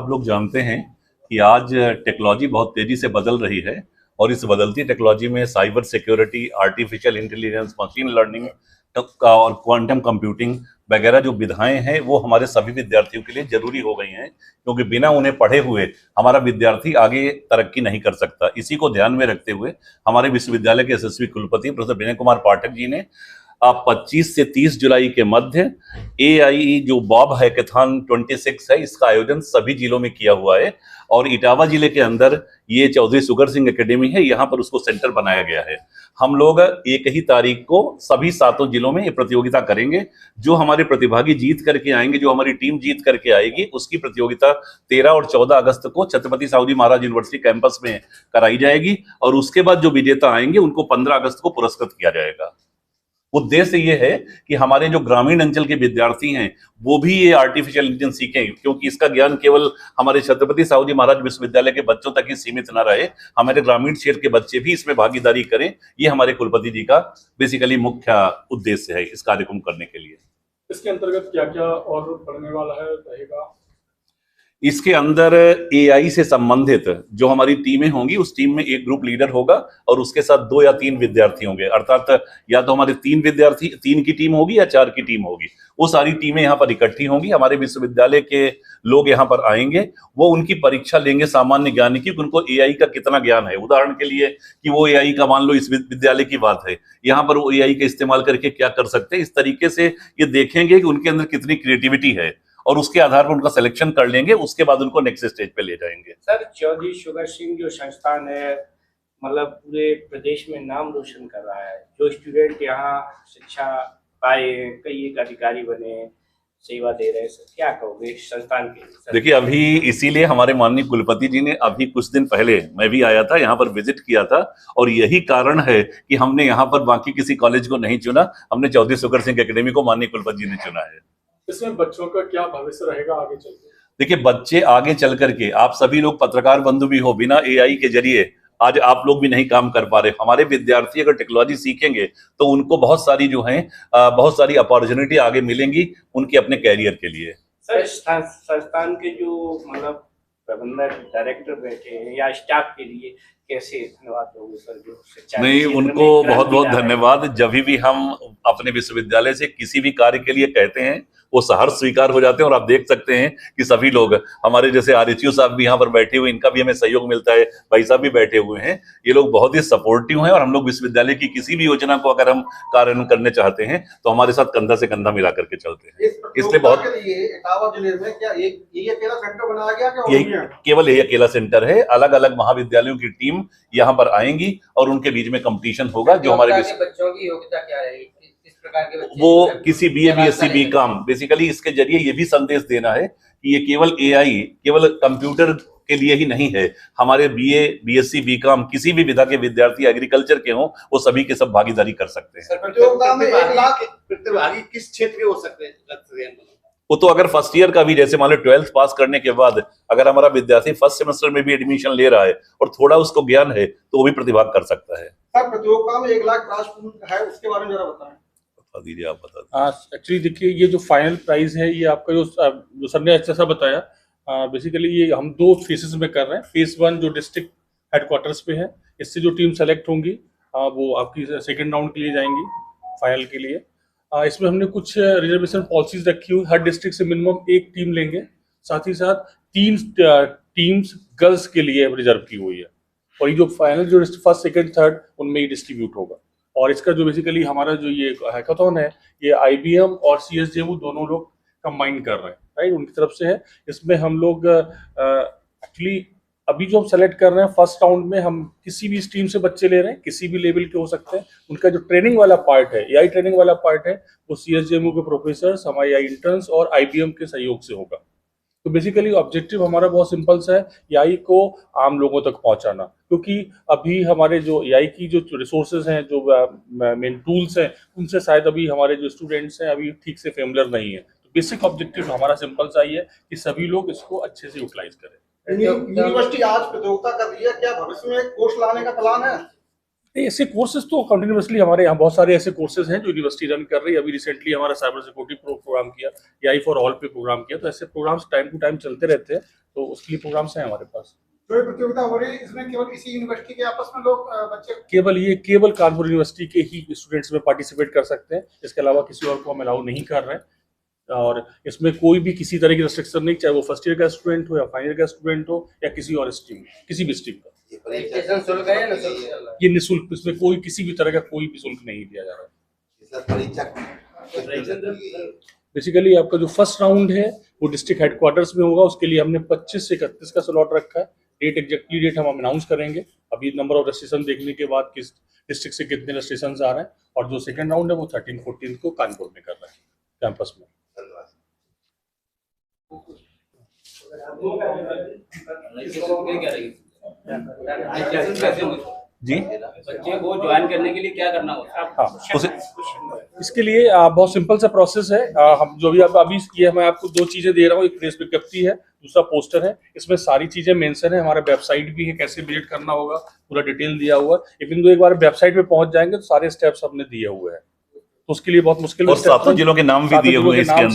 आप लोग जानते हैं कि आज टेक्नोलॉजी बहुत तेजी से बदल रही है और इस बदलती टेक्नोलॉजी में cyber security, artificial intelligence, machine learning और क्वांटम कंप्यूटिंग वगैरह जो विधाएं हैं वो हमारे सभी विद्यार्थियों के लिए जरूरी हो गई हैं, क्योंकि बिना उन्हें पढ़े हुए हमारा विद्यार्थी आगे तरक्की नहीं कर सकता। इसी को ध्यान में रखते हुए हमारे विश्वविद्यालय के यशस्वी कुलपति प्रोफेसर विनय कुमार पाठक जी ने 25 से 30 जुलाई के मध्य AI जो बॉब हैकेथॉन 26 है, इसका आयोजन सभी जिलों में किया हुआ है और इटावा जिले के अंदर ये चौधरी सुगर सिंह एकेडमी है, यहाँ पर उसको सेंटर बनाया गया है। हम लोग 1 ही तारीख को सभी 7 जिलों में ये प्रतियोगिता करेंगे। जो हमारे प्रतिभागी जीत करके आएंगे, जो हमारी टीम जीत करके आएगी, उसकी प्रतियोगिता 13 और 14 अगस्त को छत्रपति साहूजी महाराज यूनिवर्सिटी कैंपस में कराई जाएगी और उसके बाद जो विजेता आएंगे उनको 15 अगस्त को पुरस्कृत किया जाएगा। उद्देश्य ये है कि हमारे जो ग्रामीण अंचल के विद्यार्थी हैं वो भी ये आर्टिफिशियल इंटेलिजेंस सीखें, क्योंकि इसका ज्ञान केवल हमारे छत्रपति साहूजी महाराज विश्वविद्यालय के बच्चों तक ही सीमित न रहे, हमारे ग्रामीण क्षेत्र के बच्चे भी इसमें भागीदारी करें। ये हमारे कुलपति जी का बेसिकली मुख्य उद्देश्य है इस कार्यक्रम करने के लिए। इसके अंतर्गत क्या क्या और पढ़ने वाला है रहेगा? इसके अंदर AI से संबंधित जो हमारी टीमें होंगी, उस टीम में एक ग्रुप लीडर होगा और उसके साथ 2 या 3 विद्यार्थी होंगे, अर्थात या तो हमारे 3 विद्यार्थी 3 की टीम होगी या 4 की टीम होगी। वो सारी टीमें यहाँ पर इकट्ठी होंगी। हमारे विश्वविद्यालय के लोग यहाँ पर आएंगे, वो उनकी परीक्षा लेंगे सामान्य ज्ञान की, उनको AI का कितना ज्ञान है। उदाहरण के लिए कि वो AI का, मान लो इस विद्यालय की बात है, यहाँ पर वो AI का इस्तेमाल करके क्या कर सकते हैं, इस तरीके से ये देखेंगे कि उनके अंदर कितनी क्रिएटिविटी है और उसके आधार पर उनका सिलेक्शन कर लेंगे। उसके बाद उनको नेक्स्ट स्टेज पे ले जाएंगे। सर, चौधरी सुगर सिंह जो संस्थान है, मतलब पूरे प्रदेश में नाम रोशन कर रहा है। जो स्टूडेंट यहाँ शिक्षा पाए, कई एक अधिकारी बने, सेवा दे रहे हैं, सर क्या कहोगे इस संस्थान के लिए? देखिए, अभी इसीलिए हमारे माननीय कुलपति जी ने अभी कुछ दिन पहले, मैं भी आया था यहाँ पर, विजिट किया था और यही कारण है कि हमने यहाँ पर बाकी किसी कॉलेज को नहीं चुना, हमने चौधरी सुगर सिंह एकेडमी को माननीय कुलपति जी ने चुना है। इसमें बच्चों का क्या भविष्य रहेगा आगे चलकर? देखिए, बच्चे आगे चल करके, आप सभी लोग पत्रकार बंधु भी हो, बिना AI के जरिए आज आप लोग भी नहीं काम कर पा रहे। हमारे विद्यार्थी अगर टेक्नोलॉजी सीखेंगे तो उनको बहुत सारी जो है बहुत सारी अपॉर्चुनिटी आगे मिलेंगी उनके अपने कैरियर के लिए। सर, संस्थान के जो मतलब प्रबंधक डायरेक्टर बैठे हैं या स्टाफ के लिए कैसे धन्यवाद दोगे सर? जो शिक्षा नहीं, उनको बहुत बहुत धन्यवाद। जब भी हम अपने विश्वविद्यालय से किसी भी कार्य के लिए कहते हैं वो सहर्ष स्वीकार हो जाते हैं और आप देख सकते हैं कि सभी लोग, हमारे जैसे RHU साहब भी यहाँ पर बैठे हुए, इनका भी हमें सहयोग मिलता है, भाई साहब भी बैठे हुए हैं, ये लोग बहुत ही सपोर्टिव हैं और हम लोग विश्वविद्यालय की किसी भी योजना को अगर हम कार्यान्वयन करने चाहते हैं तो हमारे साथ कंधा से कंधा मिला करके चलते हैं। इसलिए बहुत इटावा जिले में क्या यही अकेला सेंटर बनाया गया, क्या यही केवल यही अकेला सेंटर है? अलग अलग महाविद्यालयों की टीम यहाँ पर आएंगी और उनके बीच में कंपटीशन होगा। जो हमारे बच्चों की योग्यता क्या रहेगी, वो किसी BA BSc BCom, बेसिकली इसके जरिए ये भी संदेश देना है कि ये केवल AI, केवल कंप्यूटर के लिए ही नहीं है। हमारे BA BSc BCom किसी भी विधा के विद्यार्थी, एग्रीकल्चर के हों, वो सभी के सब भागीदारी कर सकते हैं। प्रतियोगिता में 1 लाख प्रतिभागी किस क्षेत्र के हो सकते हैं? वो तो अगर फर्स्ट ईयर का भी, जैसे मान लो 12th पास करने के बाद अगर हमारा विद्यार्थी फर्स्ट सेमेस्टर में भी एडमिशन ले रहा है और थोड़ा उसको ज्ञान है तो वो भी प्रतिभाग कर सकता है। सर, प्रतियोगिता में 1 लाख प्राइज है, उसके बारे में जरा बताएं। बता दीजिए, आप बता दीजिए। एक्चुअली देखिए, ये जो फाइनल प्राइज है ये आपका जो सर ने अच्छा सा बताया, बेसिकली ये हम 2 फेसेस में कर रहे हैं। फेज 1 जो डिस्ट्रिक्ट हेडक्वार्टर्स पे है, इससे जो टीम सेलेक्ट होंगी वो आपकी सेकेंड राउंड के लिए जाएंगी, फाइनल के लिए। इसमें हमने कुछ रिजर्वेशन पॉलिसीज रखी हुई, हर डिस्ट्रिक्ट से मिनिमम 1 टीम लेंगे, साथ ही साथ 3 टीम्स गर्ल्स के लिए रिजर्व की हुई है और ये जो फाइनल जो फर्स्ट सेकंड थर्ड उनमें ही डिस्ट्रीब्यूट होगा। और इसका जो बेसिकली हमारा जो ये हैकाथॉन है, ये IBM और CSJMU दोनों लोग कंबाइन कर रहे हैं, राइट, उनकी तरफ से है। इसमें हम लोग एक्चुअली अभी जो हम सेलेक्ट कर रहे हैं फर्स्ट राउंड में, हम किसी भी स्ट्रीम से बच्चे ले रहे हैं, किसी भी लेवल के हो सकते हैं। उनका जो ट्रेनिंग वाला पार्ट है, AI ट्रेनिंग वाला पार्ट है, वो CSJMU के प्रोफेसर, हमारे AI इंटर्न्स और IBM के सहयोग से होगा। तो बेसिकली ऑब्जेक्टिव हमारा बहुत सिंपल सा है, AI को आम लोगों तक पहुंचाना, क्योंकि अभी हमारे जो AI की जो रिसोर्सेज हैं, जो मेन टूल्स हैं, उनसे शायद अभी हमारे जो स्टूडेंट्स हैं अभी ठीक से फेमिलियर नहीं है। तो बेसिक ऑब्जेक्टिव हमारा सिंपल सा ही है कि सभी लोग इसको अच्छे से यूटिलाइज करें। यूनिवर्सिटी आज प्रतियोगिता कर रही है, क्या भविष्य में कोर्स लाने का प्लान है? ऐसे कोर्सेज तो कंटिन्यूसली हमारे यहाँ बहुत सारे ऐसे कोर्सेज हैं जो यूनिवर्सिटी रन कर रही है। अभी रिसेंटली हमारा साइबर सिक्योरिटी प्रोग्राम किया, एआई फॉर ऑल पे प्रोग्राम किया, तो ऐसे प्रोग्राम्स टाइम टू टाइम चलते रहते हैं, तो उसके लिए प्रोग्राम्स हैं हमारे पास। जो ये प्रतियोगिता हो रही है इसमें केवल इसी यूनिवर्सिटी के आपस में लोग बच्चे केवल कानपुर यूनिवर्सिटी के ही स्टूडेंट्स में पार्टिसिपेट कर सकते हैं, इसके अलावा किसी और को हम अलाउ नहीं कर रहे हैं। और इसमें कोई भी किसी तरह की रिस्ट्रिक्शन नहीं, चाहे वो फर्स्ट ईयर का स्टूडेंट हो या फाइनल ईयर का स्टूडेंट हो या किसी और स्ट्रीम, किसी भी स्ट्रीम का। रजिस्ट्रेशन शुल्क है या निःशुल्क? ये निःशुल्क, इसमें कोई किसी भी तरह का कोई भी शुल्क नहीं दिया जा रहा है। बेसिकली आपका जो फर्स्ट राउंड है वो डिस्ट्रिक्ट हेडक्वार्टर्स में होगा, उसके लिए हमने 25 से 31 का स्लॉट रखा है। एग्जैक्टली डेट हम अनाउंस करेंगे अभी नंबर ऑफ रजिस्ट्रेशन देखने के बाद, किस डिस्ट्रिक्ट से कितने रजिस्ट्रेशन आ रहे हैं। और जो सेकंड राउंड है वो 13-14 को कानपुर में कर रहे हैं कैंपस में। जी बच्चे को ज्वाइन करने के लिए क्या करना होता है? हाँ, उसे इसके लिए बहुत सिंपल सा प्रोसेस है। हम जो भी अभी ये मैं आपको दो चीजें दे रहा हूँ, एक प्रेस विज्ञप्ति है, दूसरा पोस्टर है। इसमें सारी चीजें मेंशन है, हमारा वेबसाइट भी है, कैसे विजिट करना होगा पूरा डिटेल दिया हुआ है। इवन दो एक बार वेबसाइट पे पहुंच जाएंगे तो सारे स्टेप्स हमने दिए हुए हैं, तो उसके लिए बहुत मुश्किल और 7 जिलों के नाम भी दिए हुए हैं इसके अंदर।